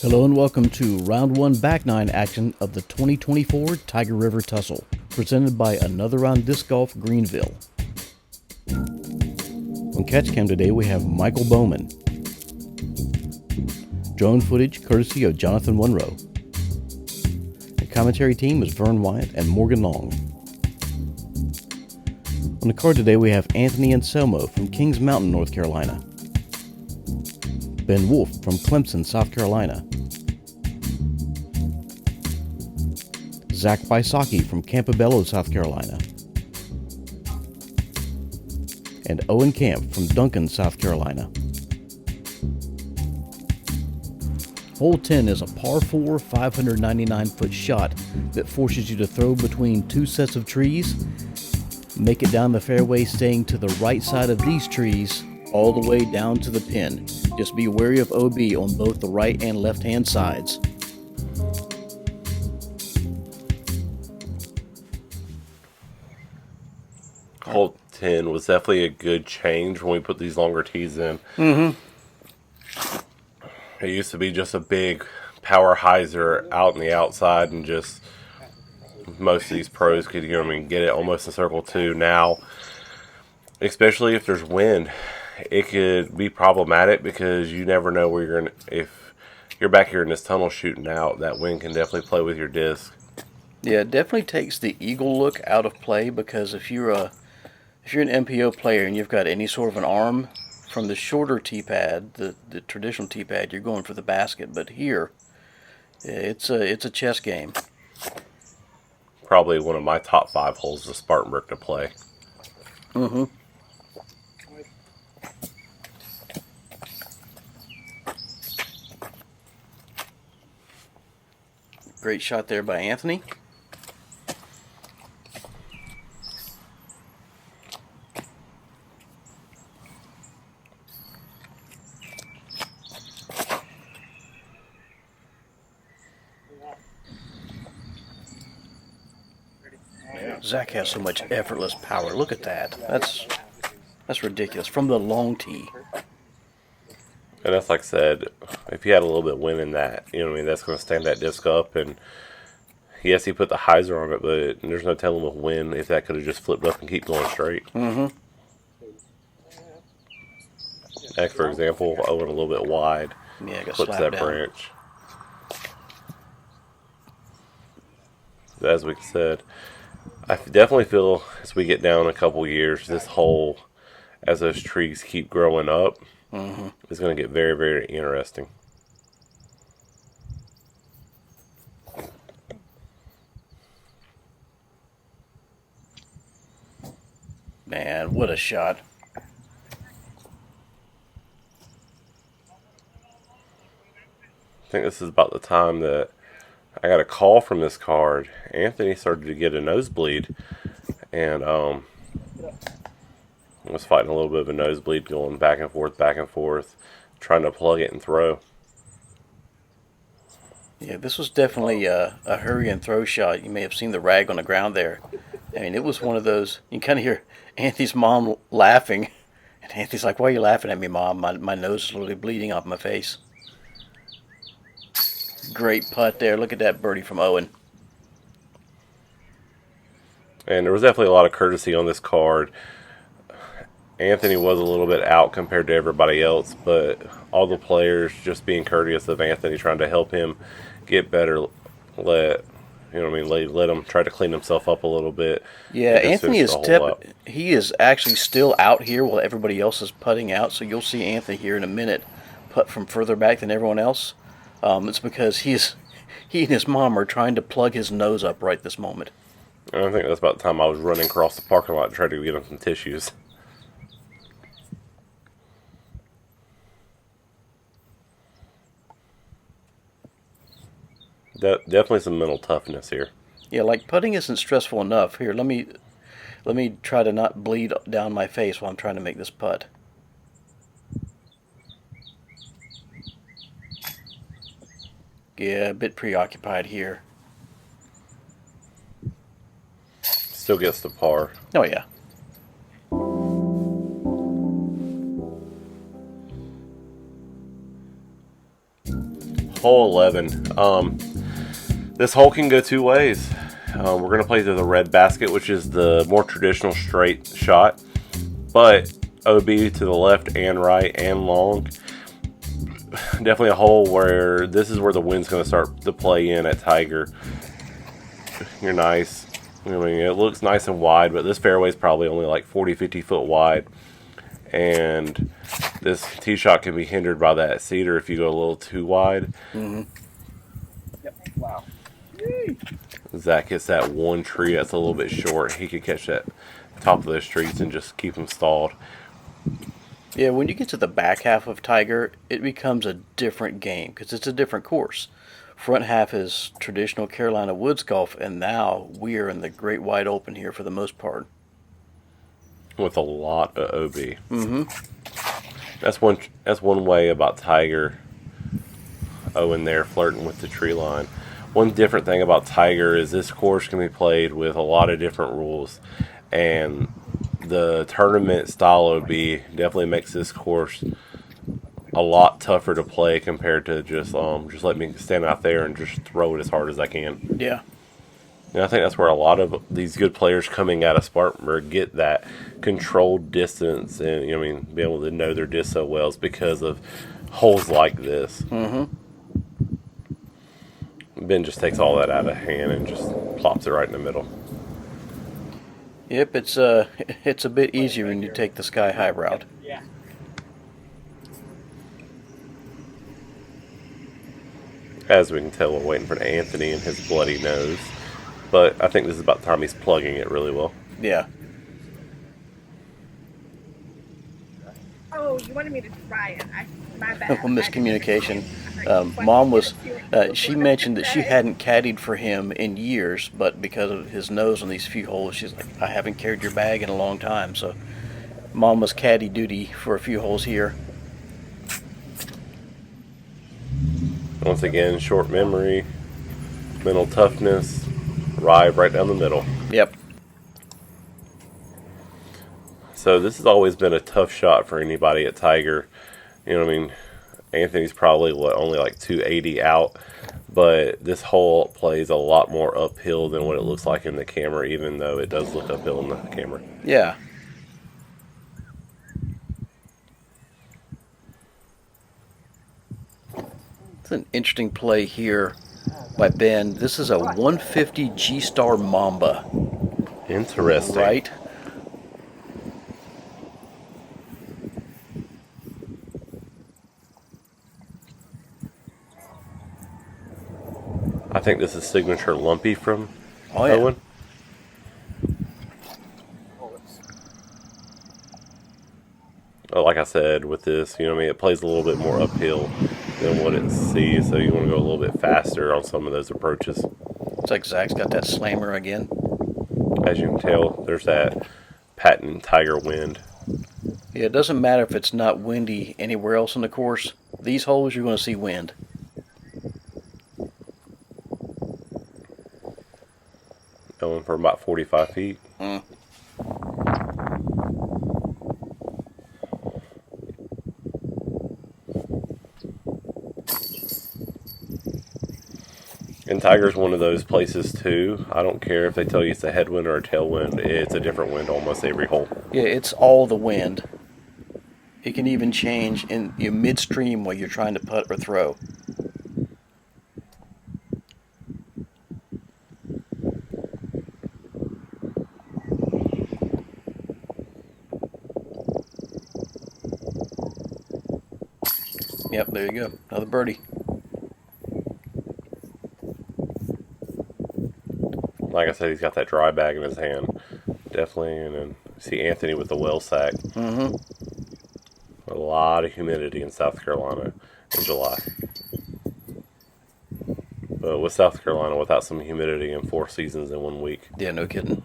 Hello and welcome to Round 1 Back 9 action of the 2024 Tyger River Tussle, presented by Another Round Disc Golf Greenville. On catch cam today we have Michael Bowman. Drone footage courtesy of Jonathan Wunrow. The commentary team is Vern Weygandt and Morgan Long. On the card today we have Anselmo from Kings Mountain, North Carolina. Ben Wolff from Clemson, South Carolina. Zack Wysocki from Campobello, South Carolina. And Owen from Duncan, South Carolina. Hole 10 is a par 4 599-foot shot that forces you to throw between two sets of trees, make it down the fairway staying to the right side of these trees all the way down to the pin. Just be wary of OB on both the right and left hand sides. Hole 10 was definitely a good change when we put these longer tees in. It used to be just a big power hyzer out on the outside, and just most of these pros could, get it almost in circle 2. Now, especially if there's wind, it could be problematic because you never know where you're going to, if you're back here in this tunnel shooting out, that wind can definitely play with your disc. Yeah, it definitely takes the eagle look out of play, because if you're an MPO player and you've got any sort of an arm from the shorter tee pad, the traditional tee pad, you're going for the basket. But here, it's a chess game. Probably one of my top 5 holes of Spartanburg to play. Great shot there by Anthony. Zack has so much effortless power. Look at that. That's ridiculous. From the long tee. And that's like I said, if you had a little bit of wind in that, that's going to stand that disc up. And yes, he put the hyzer on it, but there's no telling with wind if that could have just flipped up and keep going straight. Like, for example, Owen a little bit wide, clips that branch. As we said, I definitely feel as we get down a couple years, this hole, as those trees keep growing up, is going to get very, very interesting. Man, what a shot. I think this is about the time that I got a call from this card. Anthony started to get a nosebleed, and was fighting a little bit of a nosebleed, going back and forth, trying to plug it and throw. Yeah, this was definitely a hurry and throw shot. You may have seen the rag on the ground there. I mean, it was one of those, you kind of hear Anthony's mom laughing, and Anthony's like, "Why are you laughing at me, Mom? My nose is literally bleeding off my face." Great putt there. Look at that birdie from Owen. And there was definitely a lot of courtesy on this card. Anthony was a little bit out compared to everybody else, but all the players just being courteous of Anthony, trying to help him get better, let him try to clean himself up a little bit. Yeah, Anthony he is actually still out here while everybody else is putting out, so you'll see Anthony here in a minute putt from further back than everyone else. It's because he and his mom are trying to plug his nose up right this moment. And I think that's about the time I was running across the parking lot to try to get him some tissues. Definitely some mental toughness here. Yeah, like putting isn't stressful enough. Here, let me try to not bleed down my face while I'm trying to make this putt. Yeah, a bit preoccupied here. Still gets the par. Oh yeah. Hole 11. This hole can go two ways. We're going to play through the red basket, which is the more traditional straight shot, but OB to the left and right and long. Definitely a hole where this is where the wind's going to start to play in at Tyger. You're nice. I mean, it looks nice and wide, but this fairway is probably only like 40-50 foot wide. And this tee shot can be hindered by that cedar if you go a little too wide. Mm-hmm. Yep. Wow. Zack hits that one tree that's a little bit short. He could catch that top of those trees and just keep him stalled. Yeah, when you get to the back half of Tyger, it becomes a different game because it's a different course. Front half is traditional Carolina woods golf, and now we are in the great wide open here for the most part. With a lot of OB. Mm-hmm. That's one way about Tyger. Owen there flirting with the tree line. One different thing about Tyger is this course can be played with a lot of different rules, and the tournament style OB definitely makes this course a lot tougher to play compared to just let me stand out there and just throw it as hard as I can. Yeah. And I think that's where a lot of these good players coming out of Spartanburg get that controlled distance and be able to know their disc so well is because of holes like this. Mm-hmm. Ben just takes all that out of hand and just plops it right in the middle. Yep, it's a bit easier when you take the sky high route. Yeah. As we can tell, we're waiting for Anthony and his bloody nose. But I think this is about the time he's plugging it really well. Yeah. Oh, you wanted me to try it. My bad. Miscommunication. Mom was, she mentioned that she hadn't caddied for him in years, but because of his nose on these few holes, she's like, I haven't carried your bag in a long time. So Mom was caddy duty for a few holes here. Once again, short memory, mental toughness, arrive right down the middle. Yep. So this has always been a tough shot for anybody at Tyger. Anthony's probably only like 280 out, but this hole plays a lot more uphill than what it looks like in the camera, even though it does look uphill in the camera. Yeah. It's an interesting play here by Ben. This is a 150 G-Star Mamba. Interesting. Right? I think this is signature lumpy from Oh, yeah. Owen. Like I said, with this, it plays a little bit more uphill than what it sees, so you want to go a little bit faster on some of those approaches. It's like Zack's got that slammer again. As you can tell, there's that patent Tyger wind. Yeah, it doesn't matter if it's not windy anywhere else on the course. These holes, you're going to see wind. Going for about 45 feet. Mm. And Tyger's one of those places too. I don't care if they tell you it's a headwind or a tailwind. It's a different wind almost every hole. Yeah, it's all the wind. It can even change in midstream while you're trying to putt or throw. Yep, there you go. Another birdie. Like I said, he's got that dry bag in his hand. Definitely. And then you see Anthony with the well sack. Mm-hmm. A lot of humidity in South Carolina in July. But with South Carolina, without some humidity in 4 seasons in 1 week. Yeah, no kidding.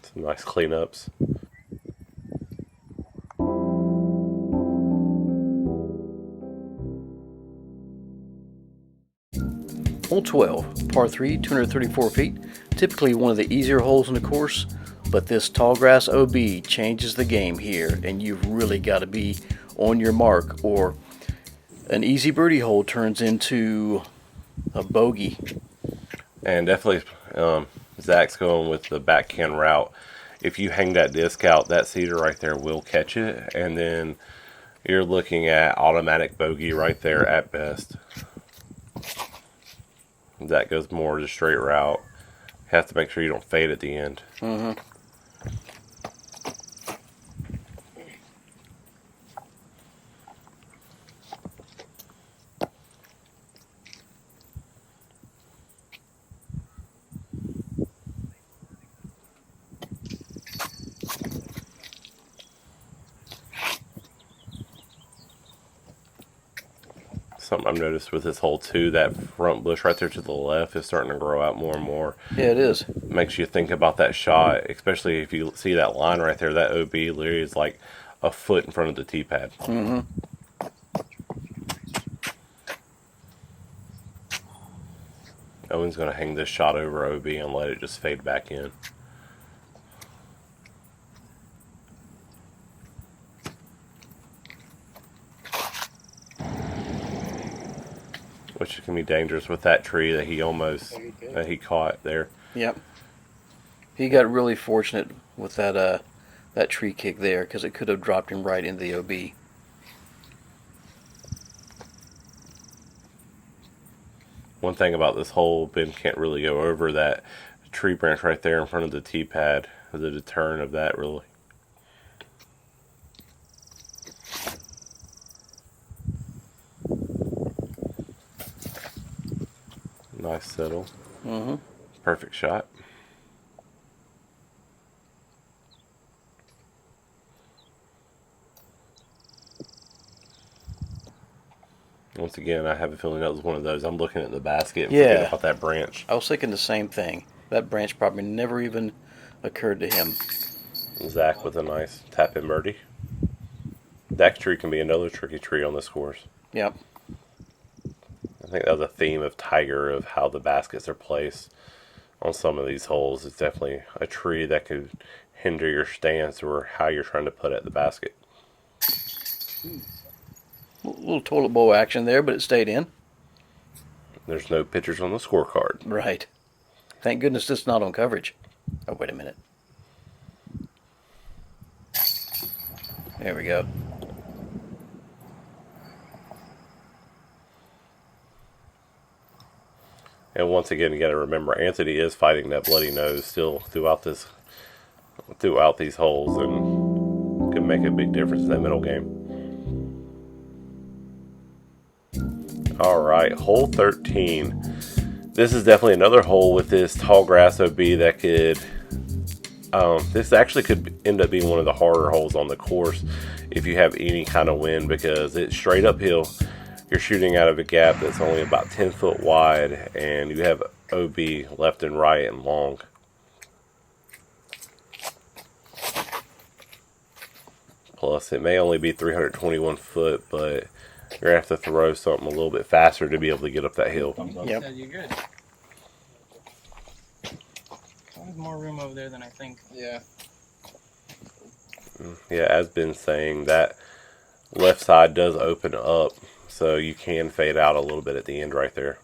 Some nice cleanups. Hole 12, par 3, 234 feet. Typically one of the easier holes in the course. But this tallgrass OB changes the game here, and you've really got to be on your mark, or an easy birdie hole turns into a bogey. And definitely, Zach's going with the backhand route. If you hang that disc out, that cedar right there will catch it, and then you're looking at automatic bogey right there at best. That goes more to straight route. Have to make sure you don't fade at the end. Mm-hmm. Something I've noticed with this hole too, that front bush right there to the left is starting to grow out more and more. Yeah, it is. Makes you think about that shot, especially if you see that line right there. That OB literally is like a foot in front of the tee pad. Mm-hmm. Owen's going to hang this shot over OB and let it just fade back in. Which can be dangerous with that tree that he caught there. Yep. He got really fortunate with that tree kick there, because it could have dropped him right into the OB. One thing about this hole, Ben can't really go over that tree branch right there in front of the tee pad. The deterrent of that, really. Nice settle. Mm-hmm. Perfect shot. Once again, I have a feeling that was one of those. I'm looking at the basket and forgetting about that branch. I was thinking the same thing. That branch probably never even occurred to him. Zack with a nice tap-in birdie. That tree can be another tricky tree on this course. Yep. I think that was a theme of Tyger, of how the baskets are placed on some of these holes. It's definitely a tree that could hinder your stance or how you're trying to put at the basket. A little toilet bowl action there, but it stayed in. There's no pictures on the scorecard. Right. Thank goodness it's not on coverage. Oh, wait a minute. There we go. And once again, you got to remember, Anthony is fighting that bloody nose still throughout these holes, and can make a big difference in that middle game. All right, hole 13. This is definitely another hole with this tall grass OB that could. This actually could end up being one of the harder holes on the course if you have any kind of wind, because it's straight uphill. You're shooting out of a gap that's only about 10 foot wide, and you have OB left and right and long. Plus, it may only be 321 foot, but you're going to have to throw something a little bit faster to be able to get up that hill. Yep. Yeah, you're good. There's more room over there than I think. Yeah. Yeah, as been saying, that left side does open up, so you can fade out a little bit at the end right there.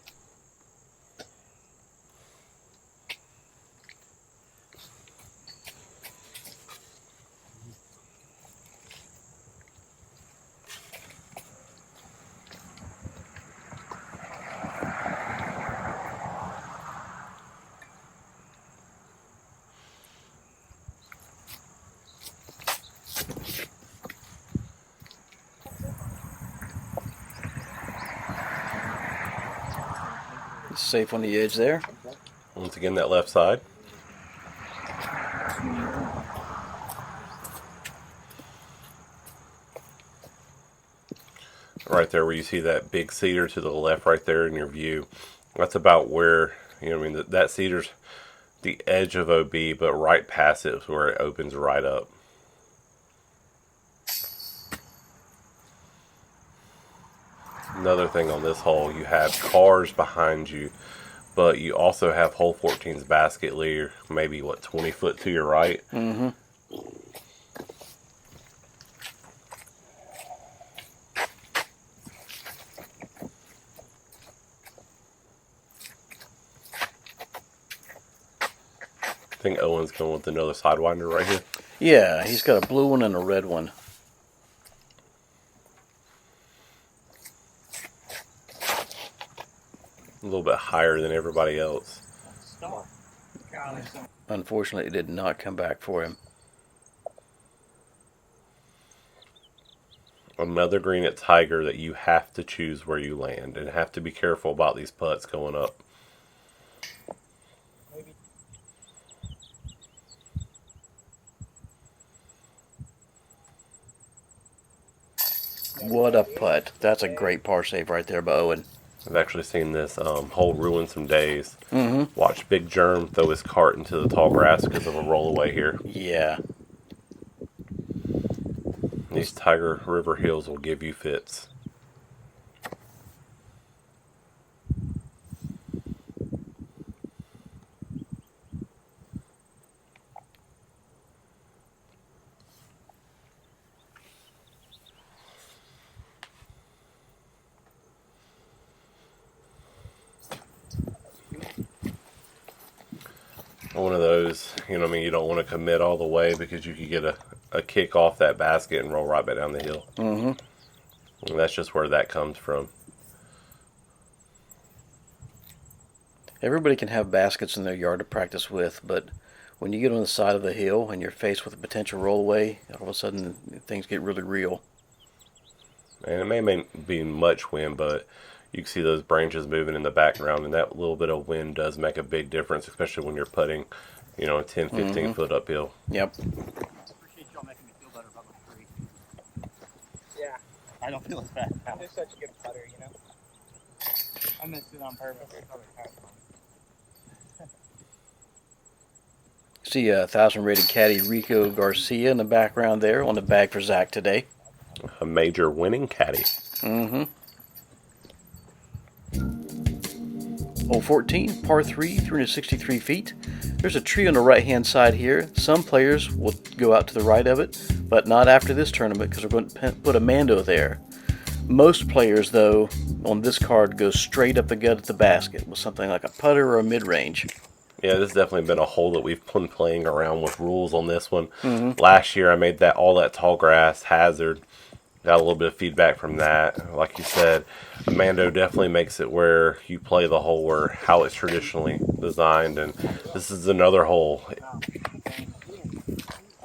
Safe on the edge there. Once again, that left side. Right there where you see that big cedar to the left right there in your view. That's about where, that cedar's the edge of OB, but right past it is where it opens right up. Another thing on this hole, you have cars behind you but you also have hole 14's basket leader, maybe, 20 foot to your right? Mm-hmm. I think Owen's going with another Sidewinder right here. Yeah, he's got a blue one and a red one. A little bit higher than everybody else. Unfortunately, it did not come back for him. Another green at Tyger that you have to choose where you land and have to be careful about these putts going up. What a putt. That's a great par save right there by Owen. I've actually seen this hole ruin some days. Mm-hmm. Watch Big Germ throw his cart into the tall grass because of a rollaway here. Yeah. These Tyger River hills will give you fits. One of those, you don't want to commit all the way because you could get a kick off that basket and roll right back down the hill. Mm-hmm. And that's just where that comes from. Everybody can have baskets in their yard to practice with, but when you get on the side of the hill and you're faced with a potential rollaway, all of a sudden things get really real. And it may be much wind, but you can see those branches moving in the background, and that little bit of wind does make a big difference, especially when you're putting, 10, 15 foot uphill. Yep. I appreciate y'all making me feel better about my tree. Yeah. I don't feel as bad now. You're such a good putter, I missed it on purpose. See a 1,000 rated caddy Rico Garcia in the background there on the bag for Zack today. A major winning caddy. Mm-hmm. Hole 14, par 3, 363 feet. There's a tree on the right-hand side here. Some players will go out to the right of it, but not after this tournament because we're going to put a Mando there. Most players, though, on this card go straight up the gut at the basket with something like a putter or a mid-range. Yeah, this has definitely been a hole that we've been playing around with rules on this one. Mm-hmm. Last year I made all that tall grass hazard. Got a little bit of feedback from that. Like you said, Mando definitely makes it where you play the hole where how it's traditionally designed, and this is another hole.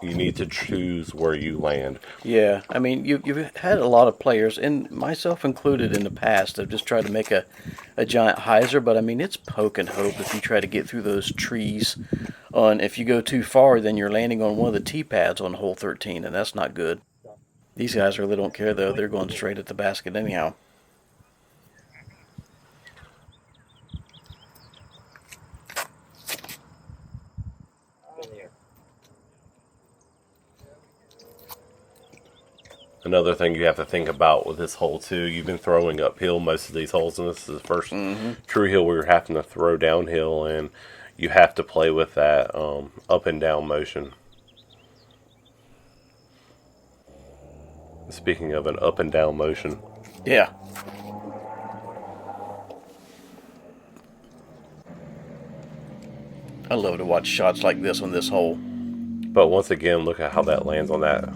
You need to choose where you land. Yeah, I mean, you've had a lot of players, and myself included in the past, have just tried to make a giant hyzer, but I mean, it's poke and hope if you try to get through those trees. If you go too far, then you're landing on one of the tee pads on hole 13, and that's not good. These guys really don't care, though. They're going straight at the basket anyhow. Another thing you have to think about with this hole, too, you've been throwing uphill most of these holes, and this is the first true hill where you're having to throw downhill, and you have to play with that up and down motion. Speaking of an up and down motion. Yeah. I love to watch shots like this on this hole. But once again, look at how that lands on that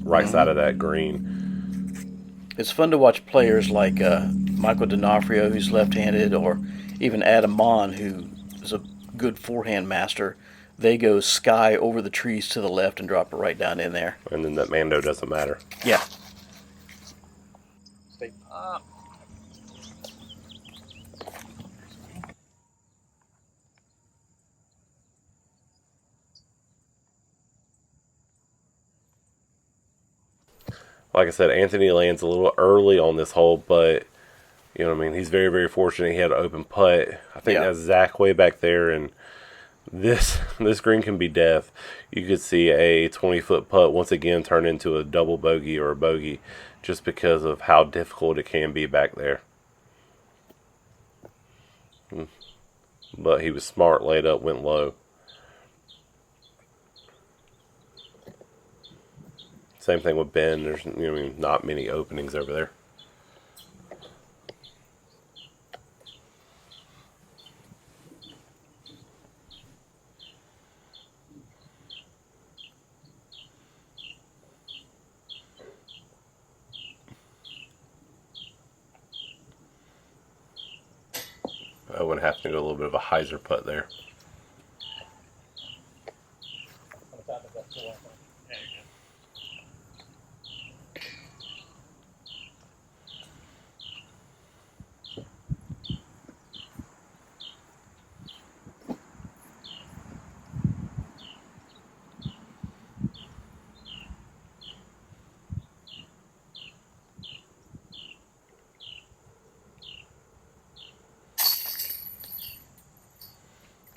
right side of that green. It's fun to watch players like Michael D'Onofrio, who's left-handed, or even Adam Mon, who is a good forehand master. They go sky over the trees to the left and drop it right down in there. And then that Mando doesn't matter. Yeah. Stay up. Like I said, Anthony lands a little early on this hole, but he's very, very fortunate he had an open putt. I think that's Zack way back there, and this green can be death. You could see a 20-foot putt once again turn into a double bogey or a bogey just because of how difficult it can be back there. but he was smart, laid up, went low. Same thing with Ben. There's not many openings over there. Owen having to go a little bit of a hyzer putt there.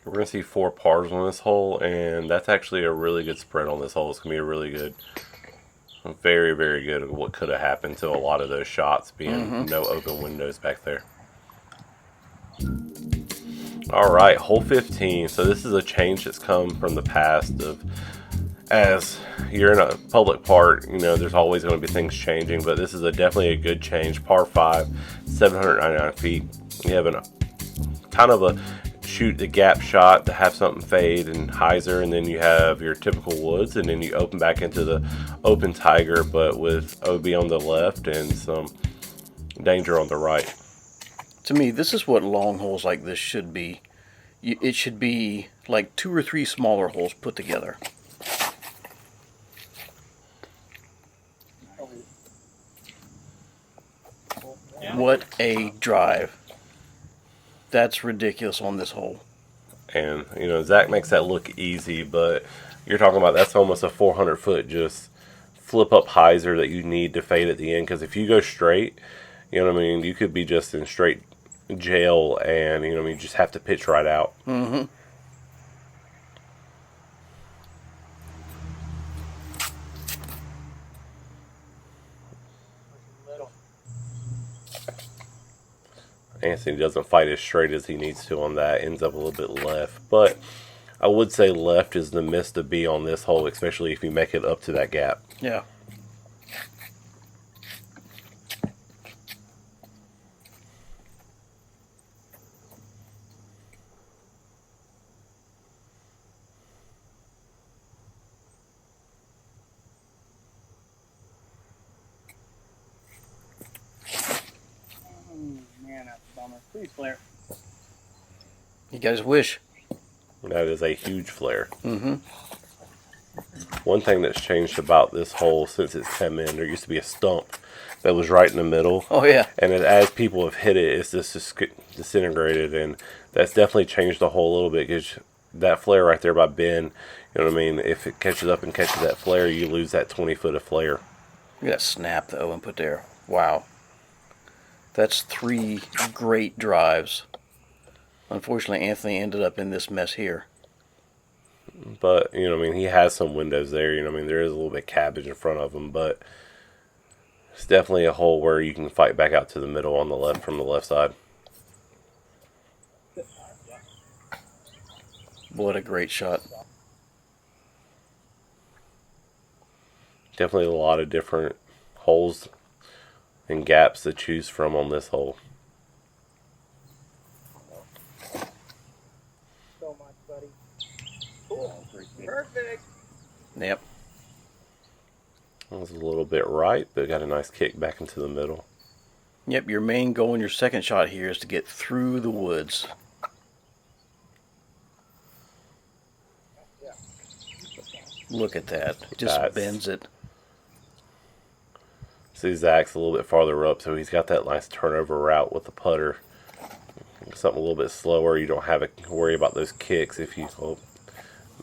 We're going to see 4 pars on this hole, and that's actually a really good spread on this hole. It's going to be a really good, very, very good of what could have happened to a lot of those shots being no open windows back there. Alright, hole 15. So this is a change that's come from the past of, as you're in a public park, there's always going to be things changing, but this is definitely a good change. Par 5, 799 feet. You have kind of a shoot the gap shot to have something fade and hyzer, and then you have your typical woods, and then you open back into the open Tyger, but with OB on the left and some danger on the right. To me, this is what long holes like this should be. It should be like 2 or 3 smaller holes put together. What a drive. That's ridiculous on this hole. And, Zack makes that look easy, but you're talking about that's almost a 400-foot just flip-up hyzer that you need to fade at the end. Because if you go straight, you could be just in straight jail, and, you just have to pitch right out. Mm-hmm. Anthony doesn't fight as straight as he needs to on that. Ends up a little bit left. But I would say left is the miss to be on this hole, especially if you make it up to that gap. Yeah. Please flare. He got his wish. That is a huge flare. Mm-hmm. One thing that's changed about this hole since it's come in, there used to be a stump that was right in the middle. Oh, yeah. And as people have hit it, it's just disintegrated. And that's definitely changed the hole a little bit, because that flare right there by Ben, if it catches up and catches that flare, you lose that 20 foot of flare. Look at that snap that Owen put there. Wow. That's 3 great drives. Unfortunately, Anthony ended up in this mess here. But, he has some windows there. There is a little bit of cabbage in front of him, but it's definitely a hole where you can fight back out to the middle on the left from the left side. What a great shot. Definitely a lot of different holes and gaps to choose from on this hole. So much, buddy. Cool. Perfect. Yep. That was a little bit right, but got a nice kick back into the middle. Yep, your main goal in your second shot here is to get through the woods. Look at that. Just bends it. See, Zack's a little bit farther up, so he's got that nice turnover route with the putter. Something a little bit slower. You don't have to worry about those kicks.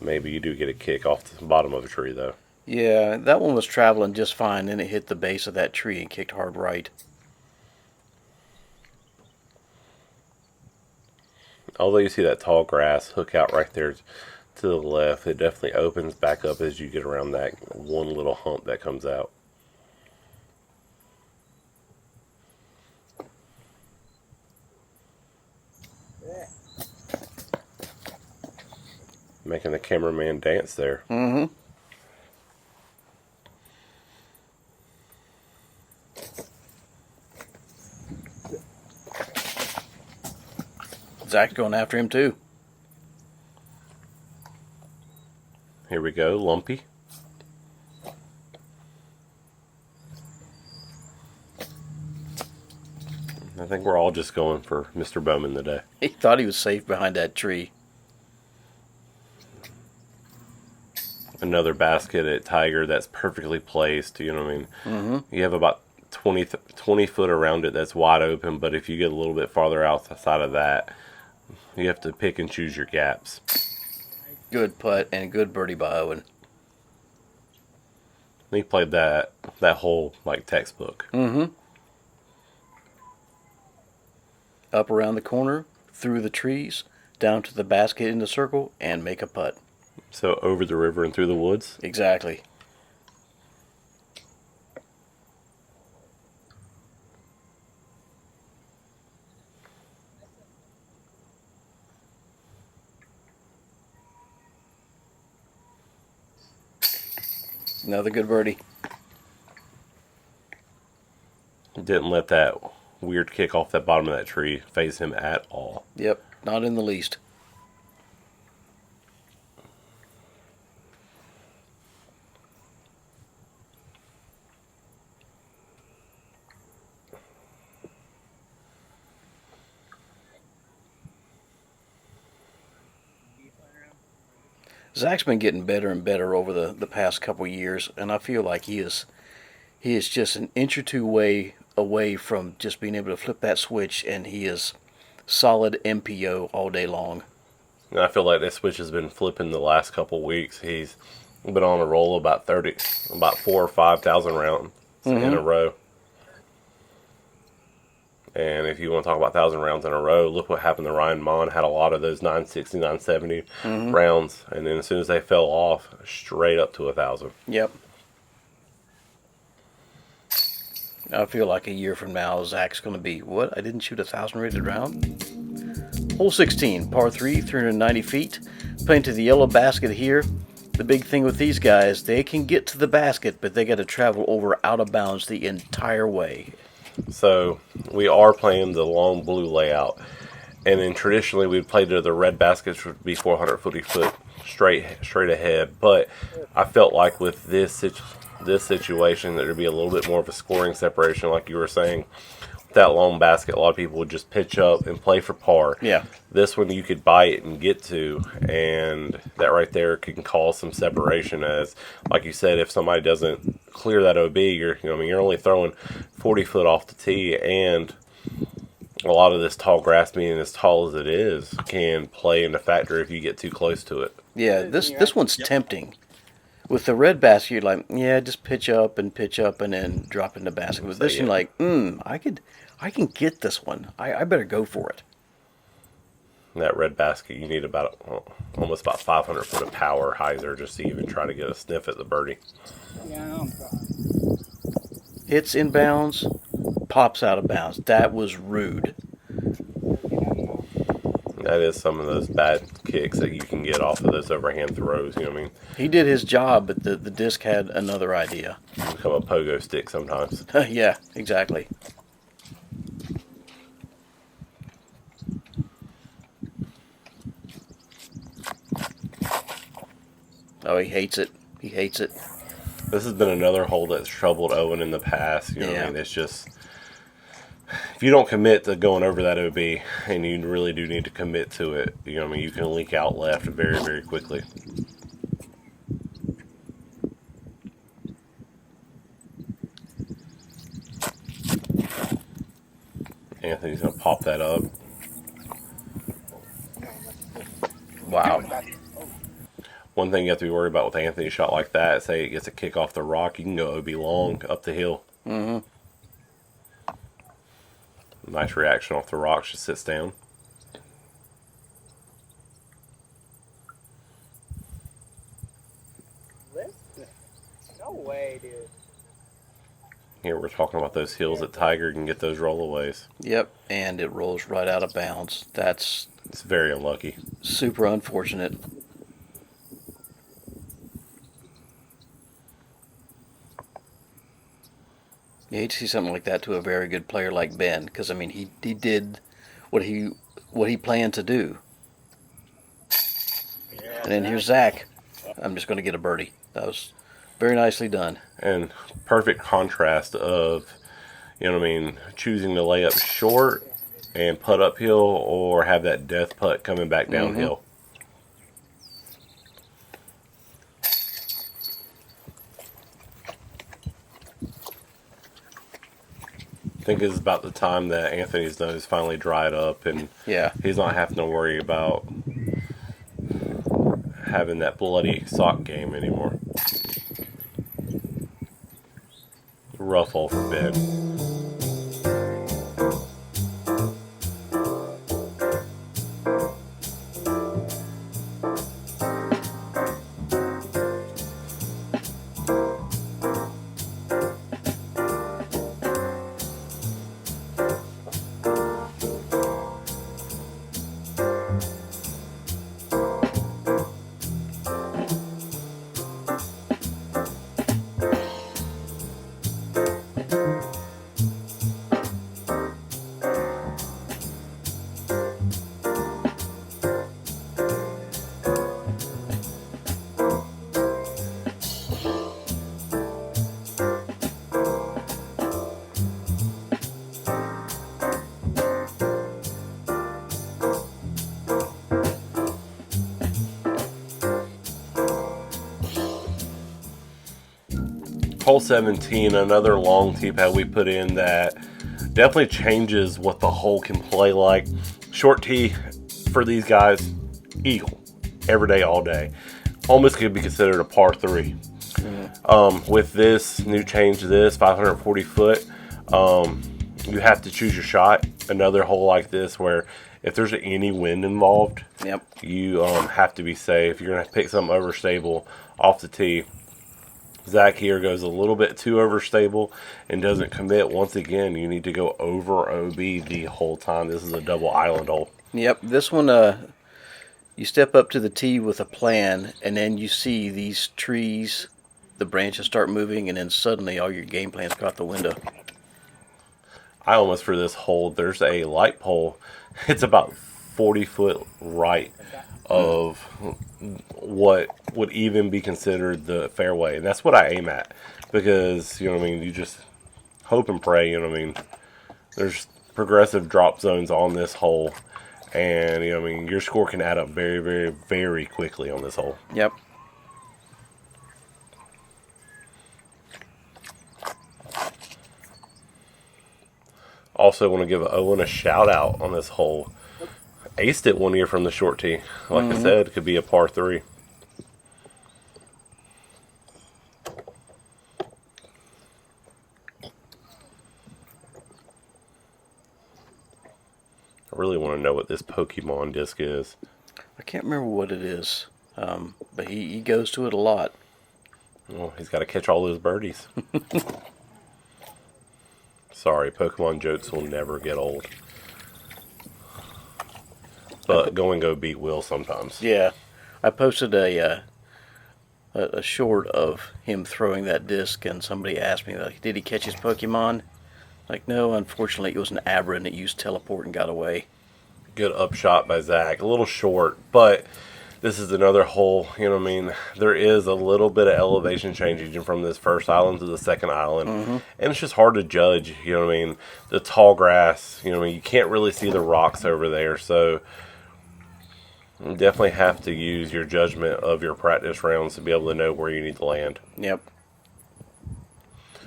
Maybe you do get a kick off the bottom of a tree, though. Yeah, that one was traveling just fine. Then it hit the base of that tree and kicked hard right. Although you see that tall grass hook out right there to the left, it definitely opens back up as you get around that one little hump that comes out. Making the cameraman dance there. Mm-hmm. Zack's going after him too. Here we go, Lumpy. I think we're all just going for Mr. Bowman today. He thought he was safe behind that tree. Another basket at Tyger that's perfectly placed, you know what I mean? Mm-hmm. You have about 20 foot around it that's wide open, but if you get a little bit farther outside of that, you have to pick and choose your gaps. Good putt and good birdie by Owen. He played that hole like textbook. Mm-hmm. Up around the corner, through the trees, down to the basket in the circle, and make a putt. So over the river and through the woods? Exactly. Another good birdie. Didn't let that weird kick off that bottom of that tree phase him at all. Yep, not in the least. Zack's been getting better and better over the past couple years, and I feel like he is just an inch or two away from just being able to flip that switch, and he is solid MPO all day long. And I feel like that switch has been flipping the last couple weeks. He's been on a roll about 4,000 or 5,000 rounds in a row. And if you want to talk about 1,000 rounds in a row, look what happened to Ryan Mon. Had a lot of those 960, 970 rounds. And then as soon as they fell off, straight up to 1,000. Yep. I feel like a year from now, Zack's going to be, what? I didn't shoot 1,000 rated round? Hole 16, par 3, 390 feet. Playing to the yellow basket here. The big thing with these guys, they can get to the basket, but they got to travel over out of bounds the entire way. So we are playing the long blue layout, and then traditionally we'd play to the red baskets, which would be 450 foot straight ahead. But I felt like with this situation that there'd be a little bit more of a scoring separation, like you were saying. With that long basket, a lot of people would just pitch up and play for par. Yeah. This one you could bite and get to, and that right there can cause some separation. As, like you said, if somebody doesn't clear that OB, you're only throwing 40 foot off the tee, and a lot of this tall grass, being as tall as it is, can play into factor if you get too close to it. Yeah, this one's tempting. With the red basket, you're like, yeah, just pitch up and then drop in the basket. With this, you're like, I can get this one. I better go for it. That red basket, you need almost about 500 foot of power hyzer just to even try to get a sniff at the birdie. Yeah, Hits in bounds, pops out of bounds. That was rude. That is some of those bad kicks that you can get off of those overhand throws, you know what I mean? He did his job, but the disc had another idea. Become a pogo stick sometimes. Yeah, exactly. Oh, he hates it. He hates it. This has been another hole that's troubled Owen in the past. You know what I Yeah. mean? It's just, if you don't commit to going over that OB, and you really do need to commit to it, you know what I mean? You can leak out left very, very quickly. Anthony's going to pop that up. Wow. One thing you have to be worried about with Anthony's shot like that, say it gets a kick off the rock, you can go OB long up the hill. Mm-hmm. Nice reaction off the rocks, just sits down. Listen. No way, dude. Here we're talking about those hills that Tyger can get those rollaways. Yep, and it rolls right out of bounds. That's It's very unlucky. super unfortunate. You hate to see something like that to a very good player like Ben, because I mean he did what he planned to do. And then here's Zack. I'm just going to get a birdie. That was very nicely done. And perfect contrast of, you know what I mean, choosing to lay up short and putt uphill, or have that death putt coming back downhill. I think it's about the time that Anthony's nose finally dried up, and he's not having to worry about having that bloody sock game anymore. Rough hole for Ben. Hole 17, another long tee pad we put in that definitely changes what the hole can play like. Short tee for these guys, eagle, every day, all day. Almost could be considered a par 3. With this new change to this 540 foot, you have to choose your shot. Another hole like this where if there's any wind involved, you have to be safe. You're going to pick something overstable off the tee. Zack here goes a little bit too overstable and doesn't commit. Once again, you need to go over OB the whole time. This is a double island hole. Yep, this one, you step up to the tee with a plan, and then you see these trees, the branches start moving, and then suddenly all your game plan's go out the window. I almost, for this hole, there's a light pole. It's about 40 foot right of what would even be considered the fairway, and that's what I aim at, because you know what I mean, you just hope and pray. You know what I mean, there's progressive drop zones on this hole, and you know what I mean, your score can add up very, very, very quickly on this hole. Yep. Also want to give Owen a shout out on this hole. Aced it one year from the short tee. Like I said, it could be a par 3. I really want to know what this Pokemon disc is. I can't remember what it is, but he goes to it a lot. Well, he's got to catch all those birdies. Sorry, Pokemon jokes will never get old. But go beat Will sometimes. Yeah, I posted a short of him throwing that disc, and somebody asked me, like, did he catch his Pokemon? Like, no, unfortunately, it was an Abra, and it used teleport and got away. Good upshot by Zack. A little short, but this is another hole. You know what I mean? There is a little bit of elevation changing from this first island to the second island, and it's just hard to judge. You know what I mean? The tall grass. You know what I mean? You can't really see the rocks over there, so you definitely have to use your judgment of your practice rounds to be able to know where you need to land. Yep.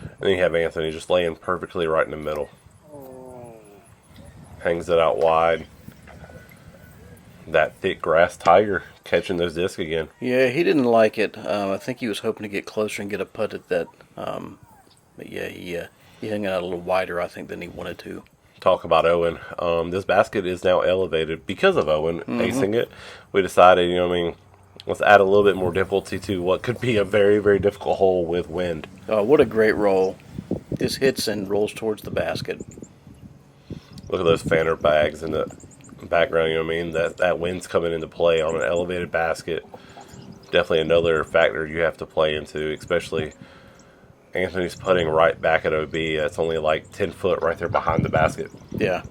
And then you have Anthony just laying perfectly right in the middle. Hangs it out wide. That thick grass Tyger catching those discs again. Yeah, he didn't like it. I think he was hoping to get closer and get a putt at that. But yeah, he hung it out a little wider, I think, than he wanted to. Talk about Owen. This basket is now elevated because of Owen acing it. We decided, you know what I mean, let's add a little bit more difficulty to what could be a very, very difficult hole with wind. Oh, what a great roll. This hits and rolls towards the basket. Look at those fanner bags in the background, you know what I mean? That wind's coming into play on an elevated basket. Definitely another factor you have to play into, especially Anthony's putting right back at OB. That's only like 10 foot right there behind the basket. Yeah.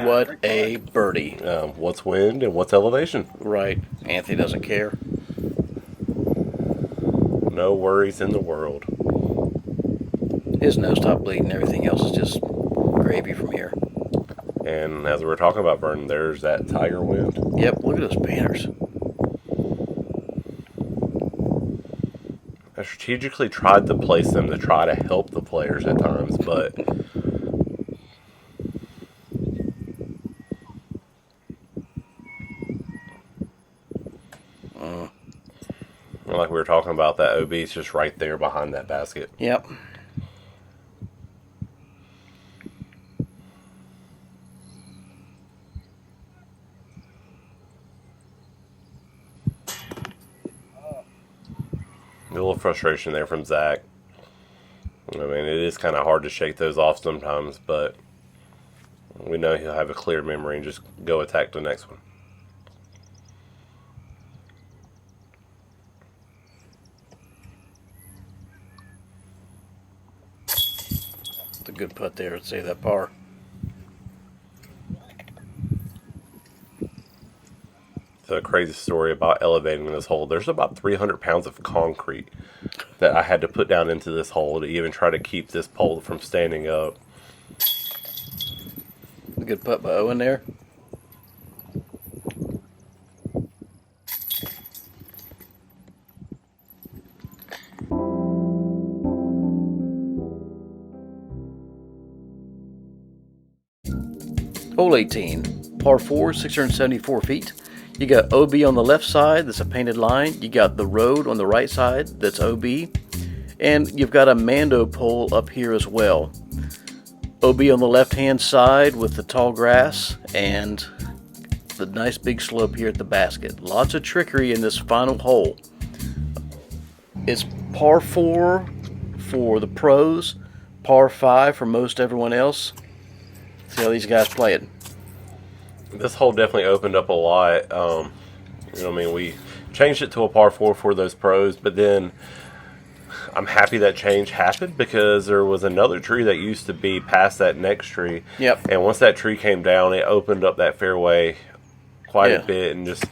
What a birdie. What's wind and what's elevation? Right. Anthony doesn't care. No worries in the world. His nose stopped bleeding. Everything else is just gravy from here. And as we were talking about, Vern, there's that Tyger wind. Yep, look at those banners. I strategically tried to place them to try to help the players at times, but like we were talking about, that OB is just right there behind that basket. Yep. A little frustration there from Zack. I mean, it is kind of hard to shake those off sometimes, but we know he'll have a clear memory and just go attack the next one. It's a good putt there to save that par. The crazy story about elevating this hole. There's about 300 pounds of concrete that I had to put down into this hole to even try to keep this pole from standing up. A good putt by Owen there. Hole 18, par 4, 674 feet. You got OB on the left side, that's a painted line. You got the road on the right side, that's OB. And you've got a Mando pole up here as well. OB on the left-hand side with the tall grass and the nice big slope here at the basket. Lots of trickery in this final hole. It's par 4 for the pros, par 5 for most everyone else. See how these guys play it. This hole definitely opened up a lot. We changed it to a par 4 for those pros, but then I'm happy that change happened because there was another tree that used to be past that next tree. Yep. And once that tree came down, it opened up that fairway quite a bit, and just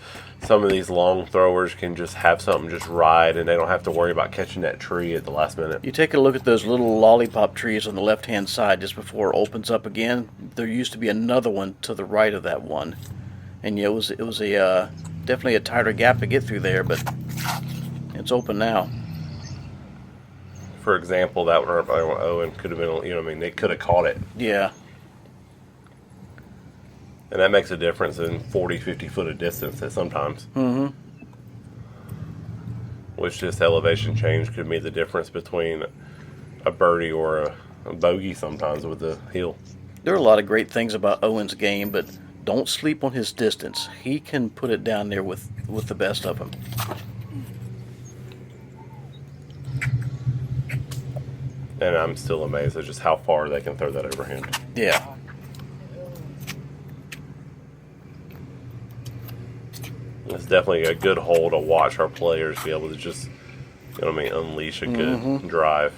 some of these long throwers can just have something just ride, and they don't have to worry about catching that tree at the last minute. You take a look at those little lollipop trees on the left-hand side just before it opens up again. There used to be another one to the right of that one, and it was a definitely a tighter gap to get through there, but it's open now. For example, that one Owen could have been, they could have caught it. Yeah. And that makes a difference in 40, 50 foot of distance at sometimes. Mm-hmm. Which this elevation change could mean the difference between a birdie or a bogey sometimes with the hill. There are a lot of great things about Owen's game, but don't sleep on his distance. He can put it down there with the best of them. And I'm still amazed at just how far they can throw that overhand. Yeah. It's definitely a good hole to watch our players be able to just, unleash a good drive.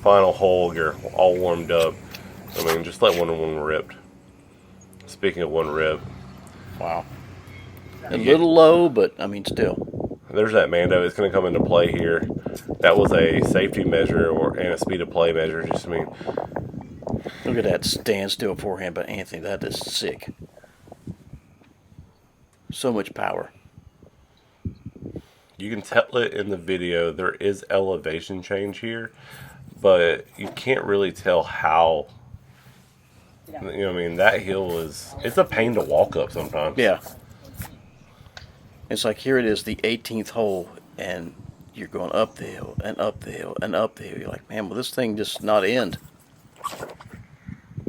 Final hole, you're all warmed up. Just let one rip. Speaking of one rip. Wow. A little low, but, still. There's that Mando. It's going to come into play here. That was a safety measure and a speed of play measure. Look at that standstill forehand by Anthony. That is sick. So much power. You can tell it in the video. There is elevation change here, but you can't really tell how. That hill it's a pain to walk up sometimes. Yeah. It's like here it is, the 18th hole, and you're going up the hill and up the hill and up the hill. You're like, man, will this thing just not end?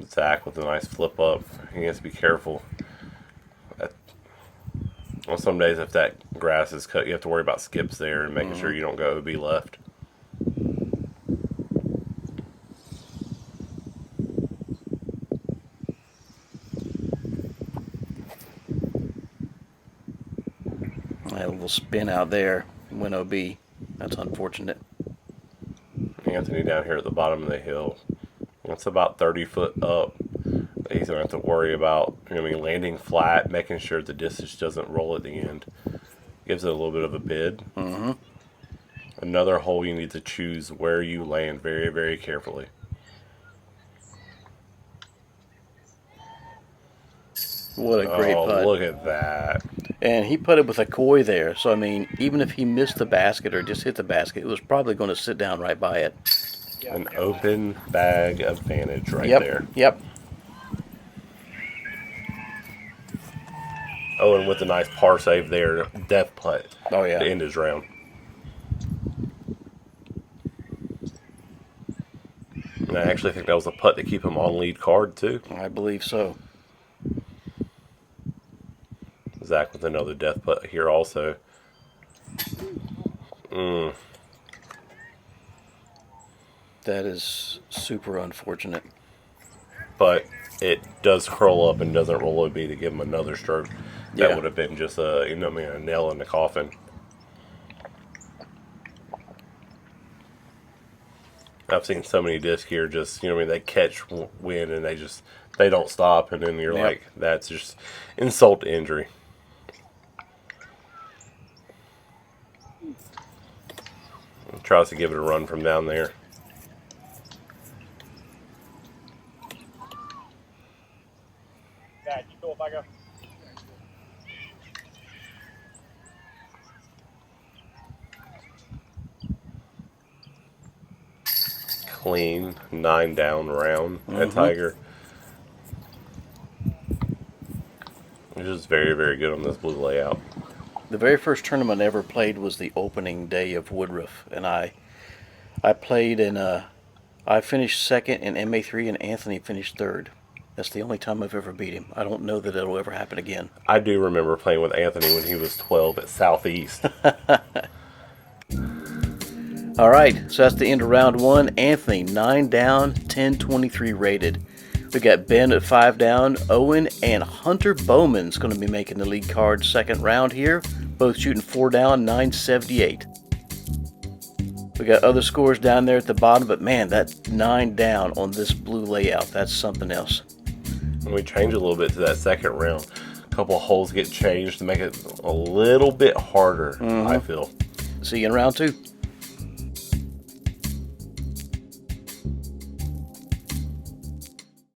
Zack with a nice flip up. He has to be careful. On some days, if that grass is cut, you have to worry about skips there and making sure you don't go OB left. A little spin out there. Wunrow. That's unfortunate. Anthony down here at the bottom of the hill. It's about 30 foot up. He's going to have to worry about landing flat, making sure the distance doesn't roll at the end. Gives it a little bit of a bid. Mm-hmm. Another hole you need to choose where you land very, very carefully. What a great putt. Look at that. And he putted with a koi there. So, I mean, even if he missed the basket or just hit the basket, it was probably going to sit down right by it. An open bag advantage right there. Yep. Owen with a nice par save there. Death putt. Oh, yeah. To end his round. And I actually think that was a putt to keep him on lead card, too. I believe so. Zack with another death putt here also. That is super unfortunate. But it does curl up and doesn't roll OB to give him another stroke. That Yeah. would have been just a nail in the coffin. I've seen so many discs here just, they catch wind and they don't stop. And then you're like, that's just insult to injury. Tries to give it a run from down there. Dad, you cool if I go? Clean 9 down round at Tyger. Which is very, very good on this blue layout. The very first tournament I ever played was the opening day of Woodruff, and I played in I finished second in MA3 and Anthony finished third. That's the only time I've ever beat him. I don't know that it'll ever happen again. I do remember playing with Anthony when he was 12 at Southeast. All right, so that's the end of round one. Anthony 9 down, 10-23 rated. We got Ben at 5 down. Owen and Hunter Bowman's going to be making the lead card second round here. Both shooting 4 down, 978. We got other scores down there at the bottom, but man, that 9 down on this blue layout, that's something else. And we change a little bit to that second round. A couple of holes get changed to make it a little bit harder, I feel. See you in round two.